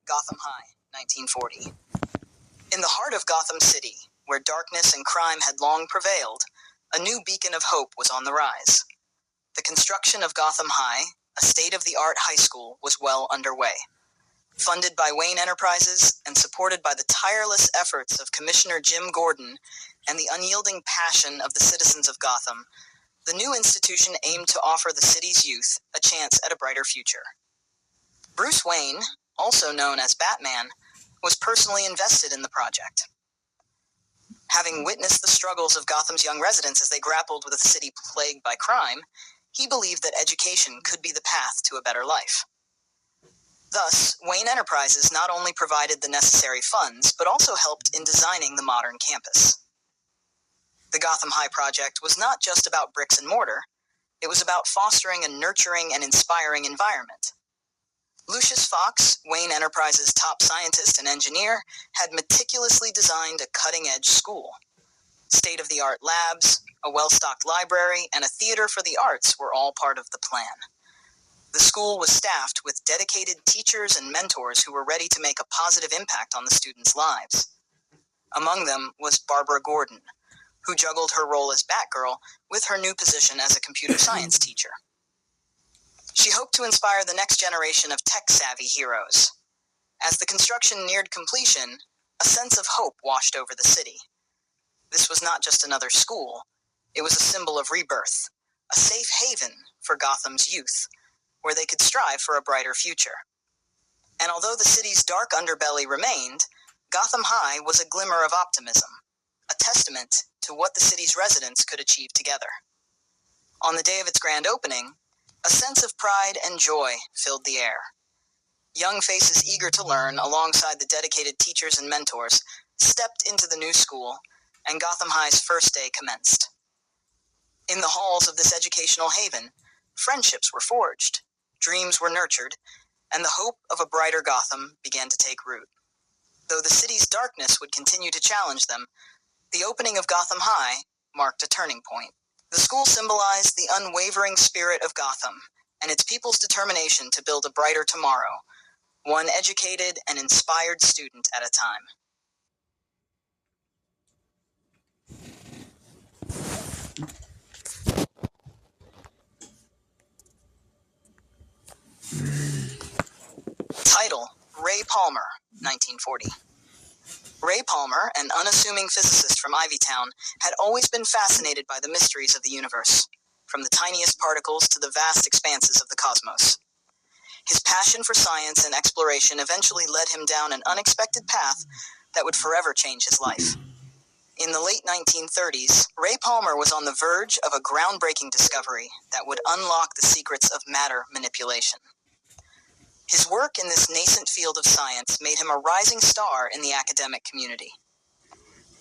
Gotham High, 1940. In the heart of Gotham City, where darkness and crime had long prevailed, a new beacon of hope was on the rise. The construction of Gotham High, a state-of-the-art high school, was well underway. Funded by Wayne Enterprises and supported by the tireless efforts of Commissioner Jim Gordon and the unyielding passion of the citizens of Gotham, the new institution aimed to offer the city's youth a chance at a brighter future. Bruce Wayne, also known as Batman, was personally invested in the project. Having witnessed the struggles of Gotham's young residents as they grappled with a city plagued by crime, he believed that education could be the path to a better life. Thus, Wayne Enterprises not only provided the necessary funds, but also helped in designing the modern campus. The Gotham High project was not just about bricks and mortar, it was about fostering a nurturing and inspiring environment. Lucius Fox, Wayne Enterprises' top scientist and engineer, had meticulously designed a cutting-edge school. State-of-the-art labs, a well-stocked library, and a theater for the arts were all part of the plan. The school was staffed with dedicated teachers and mentors who were ready to make a positive impact on the students' lives. Among them was Barbara Gordon, who juggled her role as Batgirl with her new position as a computer science teacher. She hoped to inspire the next generation of tech-savvy heroes. As the construction neared completion, a sense of hope washed over the city. This was not just another school, it was a symbol of rebirth, a safe haven for Gotham's youth, where they could strive for a brighter future. And although the city's dark underbelly remained, Gotham High was a glimmer of optimism, a testament to what the city's residents could achieve together. On the day of its grand opening, a sense of pride and joy filled the air. Young faces eager to learn, alongside the dedicated teachers and mentors, stepped into the new school, and Gotham High's first day commenced. In the halls of this educational haven, friendships were forged, dreams were nurtured, and the hope of a brighter Gotham began to take root. Though the city's darkness would continue to challenge them, the opening of Gotham High marked a turning point. The school symbolized the unwavering spirit of Gotham and its people's determination to build a brighter tomorrow, one educated and inspired student at a time. Title: Ray Palmer, 1940. Ray Palmer, an unassuming physicist from Ivytown, had always been fascinated by the mysteries of the universe, from the tiniest particles to the vast expanses of the cosmos. His passion for science and exploration eventually led him down an unexpected path that would forever change his life. In the late 1930s, Ray Palmer was on the verge of a groundbreaking discovery that would unlock the secrets of matter manipulation. His work in this nascent field of science made him a rising star in the academic community.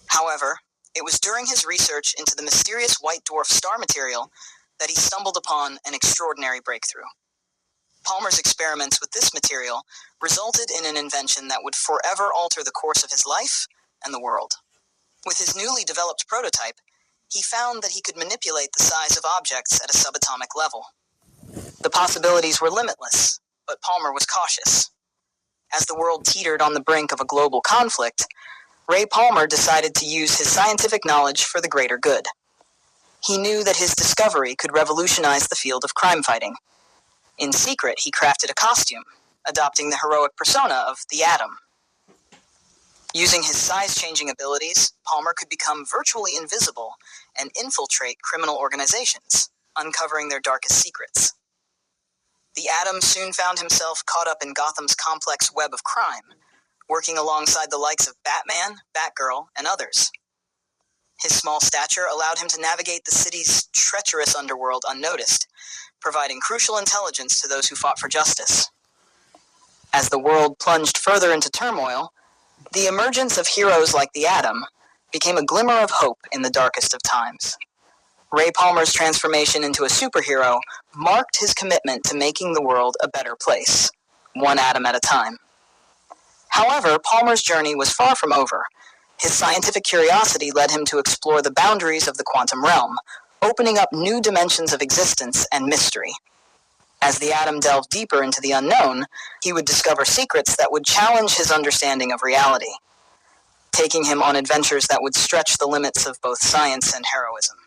However, it was during his research into the mysterious white dwarf star material that he stumbled upon an extraordinary breakthrough. Palmer's experiments with this material resulted in an invention that would forever alter the course of his life and the world. With his newly developed prototype, he found that he could manipulate the size of objects at a subatomic level. The possibilities were limitless, but Palmer was cautious. As the world teetered on the brink of a global conflict, Ray Palmer decided to use his scientific knowledge for the greater good. He knew that his discovery could revolutionize the field of crime fighting. In secret, he crafted a costume, adopting the heroic persona of the Atom. Using his size-changing abilities, Palmer could become virtually invisible and infiltrate criminal organizations, uncovering their darkest secrets. The Atom soon found himself caught up in Gotham's complex web of crime, working alongside the likes of Batman, Batgirl, and others. His small stature allowed him to navigate the city's treacherous underworld unnoticed, providing crucial intelligence to those who fought for justice. As the world plunged further into turmoil, the emergence of heroes like the Atom became a glimmer of hope in the darkest of times. Ray Palmer's transformation into a superhero marked his commitment to making the world a better place, one atom at a time. However, Palmer's journey was far from over. His scientific curiosity led him to explore the boundaries of the quantum realm, opening up new dimensions of existence and mystery. As the Atom delved deeper into the unknown, he would discover secrets that would challenge his understanding of reality, taking him on adventures that would stretch the limits of both science and heroism.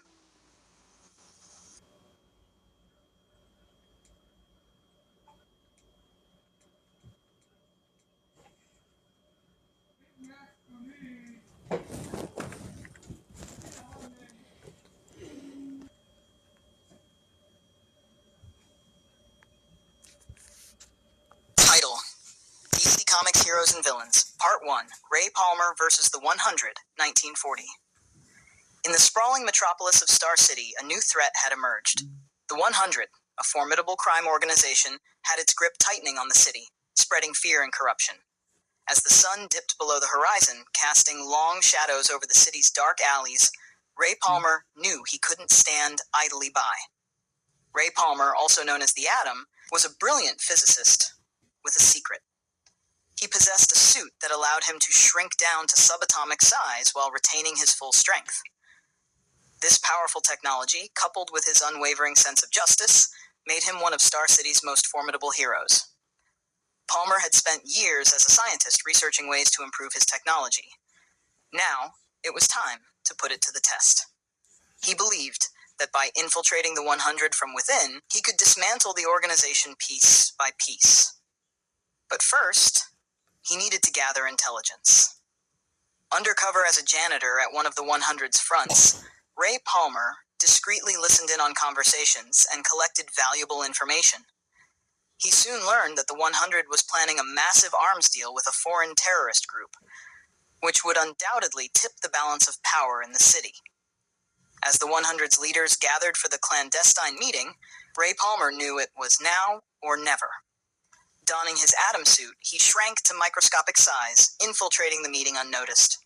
Title: DC Comics Heroes and Villains, Part 1, Ray Palmer vs. the 100, 1940. In the sprawling metropolis of Star City, a new threat had emerged. The 100, a formidable crime organization, had its grip tightening on the city, spreading fear and corruption. As the sun dipped below the horizon, casting long shadows over the city's dark alleys, Ray Palmer knew he couldn't stand idly by. Ray Palmer, also known as the Atom, was a brilliant physicist with a secret. He possessed a suit that allowed him to shrink down to subatomic size while retaining his full strength. This powerful technology, coupled with his unwavering sense of justice, made him one of Star City's most formidable heroes. Palmer had spent years as a scientist researching ways to improve his technology. Now, it was time to put it to the test. He believed that by infiltrating the 100 from within, he could dismantle the organization piece by piece. But first, he needed to gather intelligence. Undercover as a janitor at one of the 100's fronts, Ray Palmer discreetly listened in on conversations and collected valuable information. He soon learned that the 100 was planning a massive arms deal with a foreign terrorist group, which would undoubtedly tip the balance of power in the city. As the 100's leaders gathered for the clandestine meeting, Ray Palmer knew it was now or never. Donning his Atom suit, he shrank to microscopic size, infiltrating the meeting unnoticed.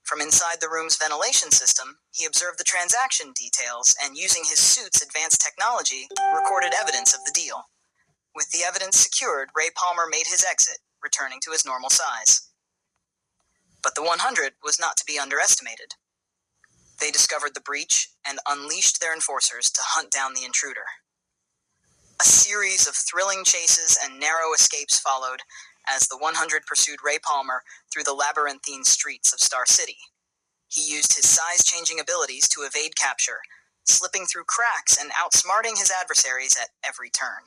From inside the room's ventilation system, he observed the transaction details and, using his suit's advanced technology, recorded evidence of the deal. With the evidence secured, Ray Palmer made his exit, returning to his normal size. But the 100 was not to be underestimated. They discovered the breach and unleashed their enforcers to hunt down the intruder. A series of thrilling chases and narrow escapes followed as the 100 pursued Ray Palmer through the labyrinthine streets of Star City. He used his size-changing abilities to evade capture, slipping through cracks and outsmarting his adversaries at every turn.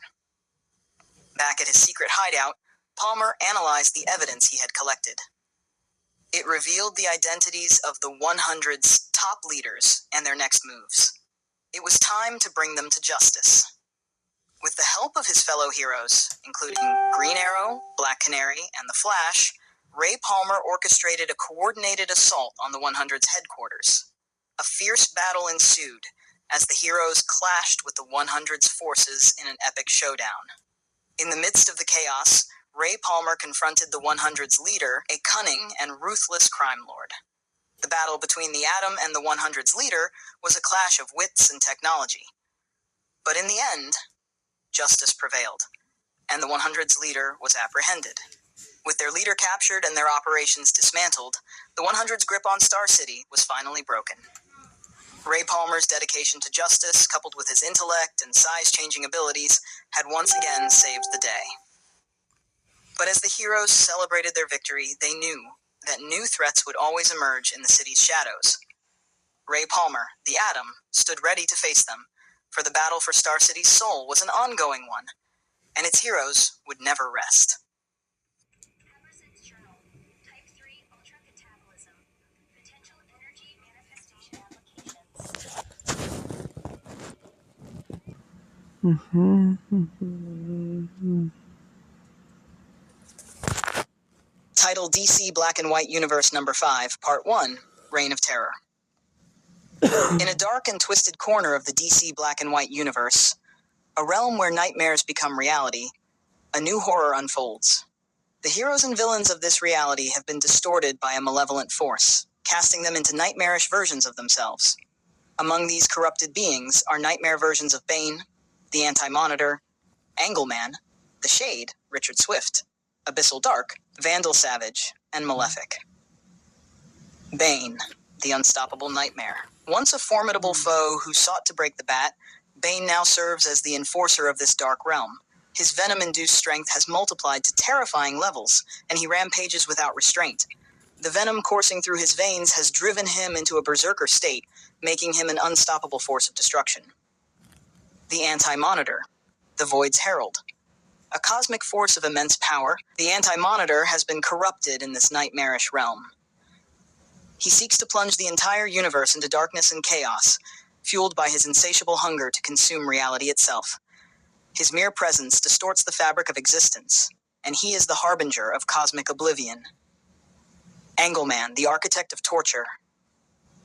Back at his secret hideout, Palmer analyzed the evidence he had collected. It revealed the identities of the 100's top leaders and their next moves. It was time to bring them to justice. With the help of his fellow heroes, including Green Arrow, Black Canary, and the Flash, Ray Palmer orchestrated a coordinated assault on the 100's headquarters. A fierce battle ensued as the heroes clashed with the 100's forces in an epic showdown. In the midst of the chaos, Ray Palmer confronted the 100's leader, a cunning and ruthless crime lord. The battle between the Atom and the 100's leader was a clash of wits and technology. But in the end, justice prevailed, and the 100's leader was apprehended. With their leader captured and their operations dismantled, the 100's grip on Star City was finally broken. Ray Palmer's dedication to justice, coupled with his intellect and size-changing abilities, had once again saved the day. But as the heroes celebrated their victory, they knew that new threats would always emerge in the city's shadows. Ray Palmer, the Atom, stood ready to face them, for the battle for Star City's soul was an ongoing one, and its heroes would never rest. Journal, Type 3 ultra-catabolism, potential energy manifestation applications. Title DC Black and White Universe Number 5, Part 1, Reign of Terror. In a dark and twisted corner of the DC Black and White universe, a realm where nightmares become reality, a new horror unfolds. The heroes and villains of this reality have been distorted by a malevolent force, casting them into nightmarish versions of themselves. Among these corrupted beings are nightmare versions of Bane, the Anti-Monitor, Angleman, the Shade, Richard Swift, Abyssal Dark, Vandal Savage, and Malefic. Bane, the unstoppable nightmare. Once a formidable foe who sought to break the bat, Bane now serves as the enforcer of this dark realm. His venom-induced strength has multiplied to terrifying levels, and he rampages without restraint. The venom coursing through his veins has driven him into a berserker state, making him an unstoppable force of destruction. The Anti-Monitor, the Void's Herald. A cosmic force of immense power, the Anti-Monitor has been corrupted in this nightmarish realm. He seeks to plunge the entire universe into darkness and chaos, fueled by his insatiable hunger to consume reality itself. His mere presence distorts the fabric of existence, and he is the harbinger of cosmic oblivion. Angleman, the architect of torture.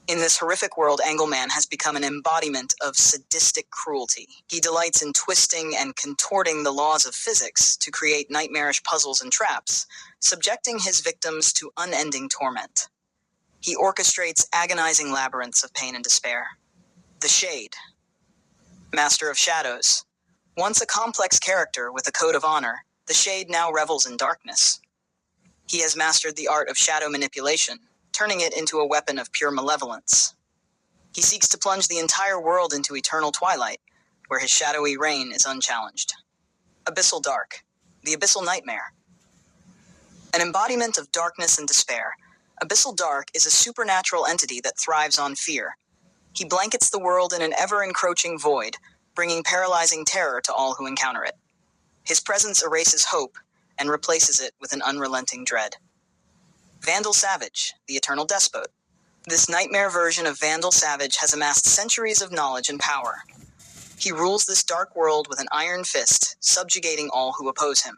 In this horrific world, Angleman has become an embodiment of sadistic cruelty. He delights in twisting and contorting the laws of physics to create nightmarish puzzles and traps, subjecting his victims to unending torment. He orchestrates agonizing labyrinths of pain and despair. The Shade, Master of Shadows. Once a complex character with a code of honor, the Shade now revels in darkness. He has mastered the art of shadow manipulation, turning it into a weapon of pure malevolence. He seeks to plunge the entire world into eternal twilight, where his shadowy reign is unchallenged. Abyssal Dark, the Abyssal Nightmare. An embodiment of darkness and despair, Abyssal Dark is a supernatural entity that thrives on fear. He blankets the world in an ever-encroaching void, bringing paralyzing terror to all who encounter it. His presence erases hope and replaces it with an unrelenting dread. Vandal Savage, the Eternal Despot. This nightmare version of Vandal Savage has amassed centuries of knowledge and power. He rules this dark world with an iron fist, subjugating all who oppose him.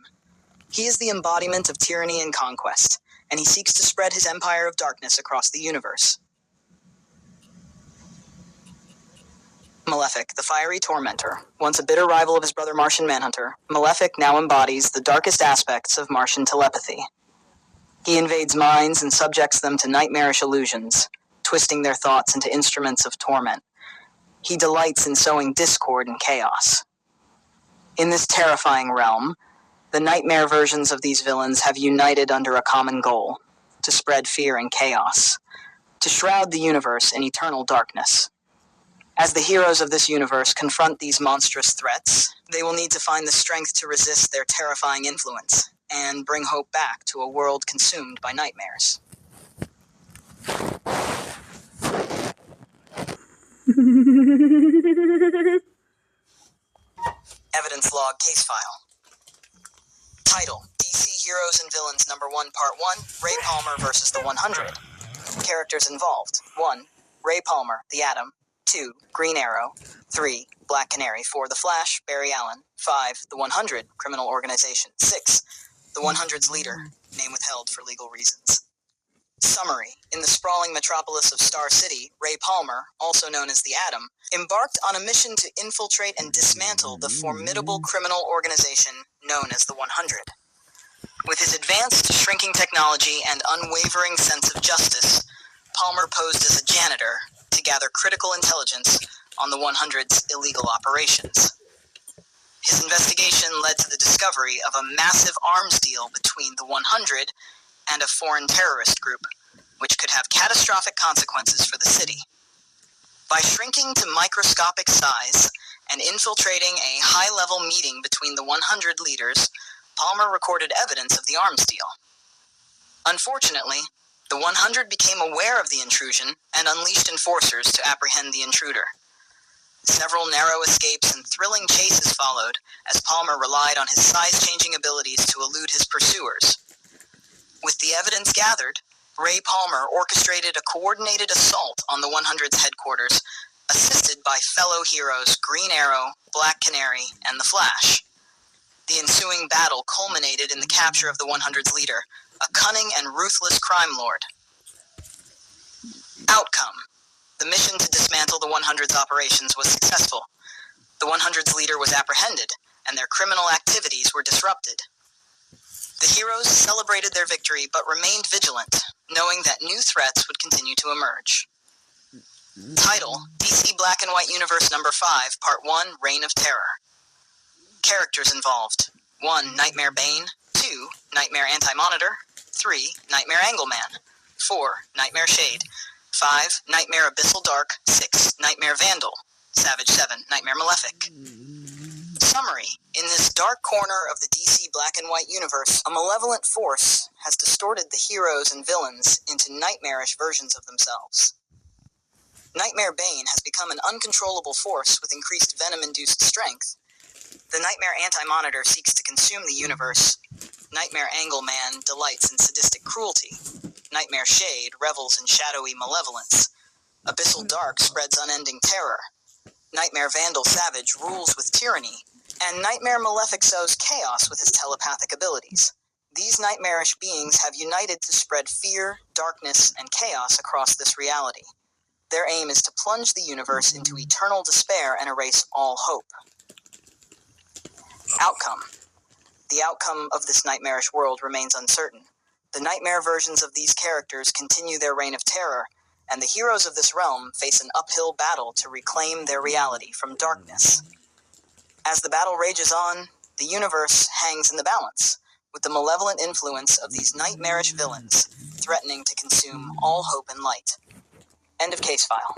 He is the embodiment of tyranny and conquest, and he seeks to spread his empire of darkness across the universe. Malefic, the Fiery Tormentor. Once a bitter rival of his brother Martian Manhunter, Malefic now embodies the darkest aspects of Martian telepathy. He invades minds and subjects them to nightmarish illusions, twisting their thoughts into instruments of torment. He delights in sowing discord and chaos. In this terrifying realm, the nightmare versions of these villains have united under a common goal: to spread fear and chaos, to shroud the universe in eternal darkness. As the heroes of this universe confront these monstrous threats, they will need to find the strength to resist their terrifying influence and bring hope back to a world consumed by nightmares. Evidence Log Case File. Title: DC Heroes and Villains Number 1, Part 1, Ray Palmer vs. the 100. Characters involved: 1. Ray Palmer, the Atom. 2. Green Arrow. 3. Black Canary. 4. The Flash, Barry Allen. 5. The 100, criminal organization. 6. The 100's leader, name withheld for legal reasons. Summary: in the sprawling metropolis of Star City, Ray Palmer, also known as the Atom, embarked on a mission to infiltrate and dismantle the formidable criminal organization known as the 100. With his advanced, shrinking technology and unwavering sense of justice, Palmer posed as a janitor to gather critical intelligence on the 100's illegal operations. His investigation led to the discovery of a massive arms deal between the 100 and a foreign terrorist group, which could have catastrophic consequences for the city. By shrinking to microscopic size and infiltrating a high-level meeting between the 100 leaders, Palmer recorded evidence of the arms deal. Unfortunately, the 100 became aware of the intrusion and unleashed enforcers to apprehend the intruder. Several narrow escapes and thrilling chases followed as Palmer relied on his size-changing abilities to elude his pursuers. With the evidence gathered, Ray Palmer orchestrated a coordinated assault on the 100's headquarters, assisted by fellow heroes Green Arrow, Black Canary, and the Flash. The ensuing battle culminated in the capture of the 100's leader, a cunning and ruthless crime lord. Outcome: the mission to dismantle the 100's operations was successful. The 100's leader was apprehended, and their criminal activities were disrupted. The heroes celebrated their victory but remained vigilant, knowing that new threats would continue to emerge. Title: DC Black and White Universe Number 5, Part 1, Reign of Terror. Characters involved: 1. Nightmare Bane. 2. Nightmare Anti-Monitor. 3. Nightmare Angleman. 4. Nightmare Shade. 5. Nightmare Abyssal Dark. 6. Nightmare Vandal. Savage 7, Nightmare Malefic. Summary. In this dark corner of the DC black and white universe, a malevolent force has distorted the heroes and villains into nightmarish versions of themselves. Nightmare Bane has become an uncontrollable force with increased venom-induced strength. The Nightmare Anti-Monitor seeks to consume the universe. Nightmare Angleman delights in sadistic cruelty. Nightmare Shade revels in shadowy malevolence. Abyssal Dark spreads unending terror. Nightmare Vandal Savage rules with tyranny. And Nightmare Malefic sows chaos with his telepathic abilities. These nightmarish beings have united to spread fear, darkness, and chaos across this reality. Their aim is to plunge the universe into eternal despair and erase all hope. Outcome. The outcome of this nightmarish world remains uncertain. The nightmare versions of these characters continue their reign of terror, and the heroes of this realm face an uphill battle to reclaim their reality from darkness. As the battle rages on, the universe hangs in the balance, with the malevolent influence of these nightmarish villains threatening to consume all hope and light. End of case file.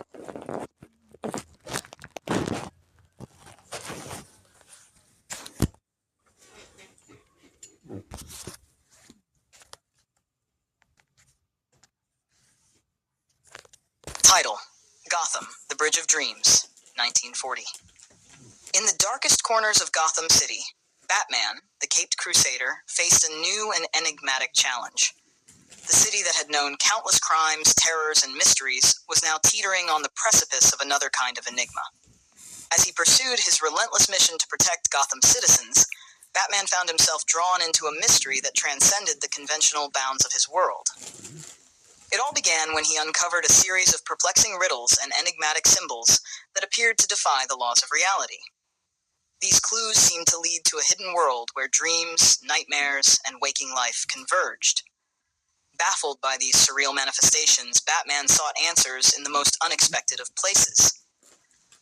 Title: Gotham, The Bridge of Dreams, 1940. In the darkest corners of Gotham City, Batman, the Caped Crusader, faced a new and enigmatic challenge. The city that had known countless crimes, terrors, and mysteries was now teetering on the precipice of another kind of enigma. As he pursued his relentless mission to protect Gotham's citizens, Batman found himself drawn into a mystery that transcended the conventional bounds of his world. It all began when he uncovered a series of perplexing riddles and enigmatic symbols that appeared to defy the laws of reality. These clues seemed to lead to a hidden world where dreams, nightmares, and waking life converged. Baffled by these surreal manifestations, Batman sought answers in the most unexpected of places.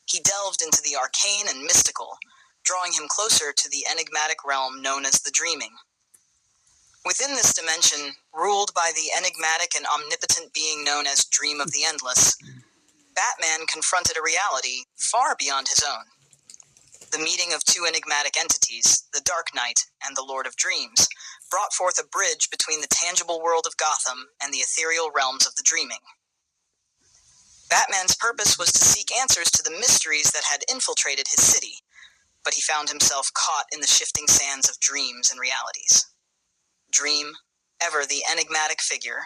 He delved into the arcane and mystical, drawing him closer to the enigmatic realm known as the dreaming. Within this dimension, ruled by the enigmatic and omnipotent being known as Dream of the Endless, Batman confronted a reality far beyond his own. The meeting of two enigmatic entities, the Dark Knight and the Lord of Dreams, brought forth a bridge between the tangible world of Gotham and the ethereal realms of the dreaming. Batman's purpose was to seek answers to the mysteries that had infiltrated his city, but he found himself caught in the shifting sands of dreams and realities. Dream, ever the enigmatic figure,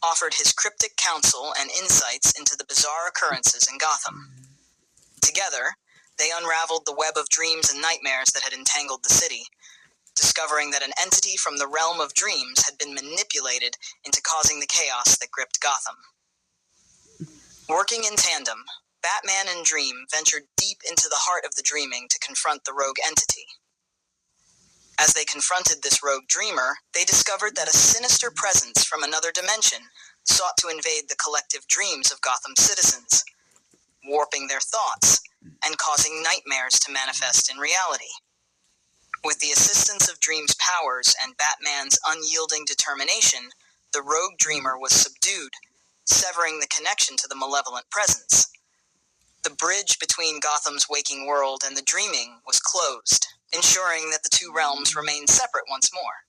offered his cryptic counsel and insights into the bizarre occurrences in Gotham. Together, they unraveled the web of dreams and nightmares that had entangled the city, discovering that an entity from the realm of dreams had been manipulated into causing the chaos that gripped Gotham. Working in tandem, Batman and Dream ventured deep into the heart of the dreaming to confront the rogue entity. As they confronted this rogue dreamer, they discovered that a sinister presence from another dimension sought to invade the collective dreams of Gotham's citizens, warping their thoughts and causing nightmares to manifest in reality. With the assistance of Dream's powers and Batman's unyielding determination, the rogue dreamer was subdued, severing the connection to the malevolent presence. The bridge between Gotham's waking world and the dreaming was closed, ensuring that the two realms remained separate once more.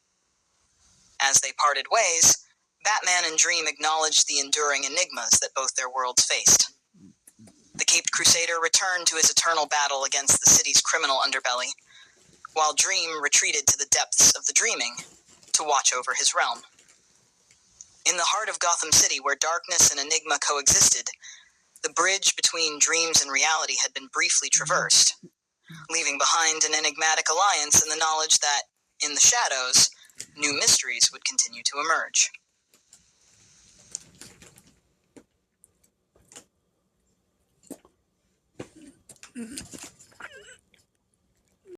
As they parted ways, Batman and Dream acknowledged the enduring enigmas that both their worlds faced. The Caped Crusader returned to his eternal battle against the city's criminal underbelly, while Dream retreated to the depths of the dreaming to watch over his realm. In the heart of Gotham City, where darkness and enigma coexisted, the bridge between dreams and reality had been briefly traversed, leaving behind an enigmatic alliance and the knowledge that, in the shadows, new mysteries would continue to emerge.